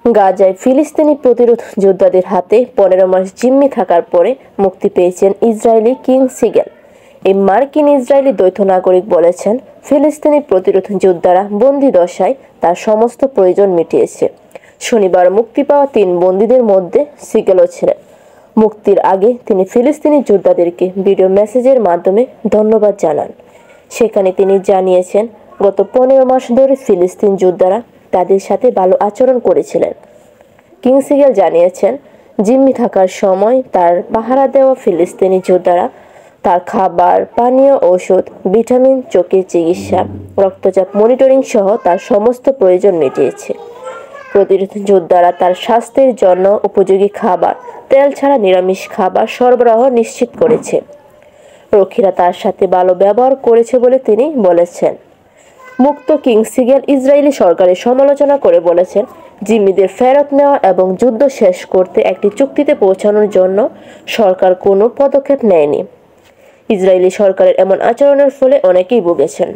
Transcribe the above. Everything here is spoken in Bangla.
গাজায় ফিলিস্তিনি প্রতিরোধ যোদ্ধাদের হাতে 15 মাস জিম্মি থাকার পরে মুক্তি পেয়েছেন ইসরায়েলি কিং সিগেল। এই মার্কিন ইসরায়েলি দ্বৈত নাগরিক বলেছেন, ফিলিস্তিনি প্রতিরোধ যোদ্ধারা বন্দী দশায় তার সমস্ত প্রয়োজন মিটিয়েছে। শনিবার মুক্তি পাওয়া 3 বন্দীদের মধ্যে সিগেলও ছিলেন। মুক্তির আগে তিনি ফিলিস্তিনি যোদ্ধাদেরকে ভিডিও মেসেজের মাধ্যমে ধন্যবাদ জানান। সেখানে তিনি জানিয়েছেন, গত 15 মাস ধরে ফিলিস্তিন যোদ্ধারা তাদের সাথে ভালো আচরণ করেছিলেন। কিং সিগেল জানিয়েছেন, জিম্মি থাকার সময় তার পাহারা দেওয়া ফিলিস্তিনি যোদ্ধারা তার খাবার, পানীয়, ঔষধ, ভিটামিন, চোখের চিকিৎসা, রক্তচাপ মনিটরিং সহ তার সমস্ত প্রয়োজন মিটিয়েছে। প্রতিরোধ যোদ্ধারা তার স্বাস্থ্যের জন্য উপযোগী খাবার, তেল ছাড়া নিরামিষ খাবার সরবরাহ নিশ্চিত করেছে। রক্ষীরা তার সাথে ভালো ব্যবহার করেছে বলে তিনি বলেছেন। মুক্ত কিং সিগেল ইসরায়েলি সরকারের সমালোচনা করে বলেছেন, জিম্মিদের ফেরত নেওয়া এবং যুদ্ধ শেষ করতে একটি চুক্তিতে পৌঁছানোর জন্য সরকার কোনো পদক্ষেপ নেয়নি। ইসরায়েলি সরকারের এমন আচরণের ফলে অনেকেই ভুগেছেন।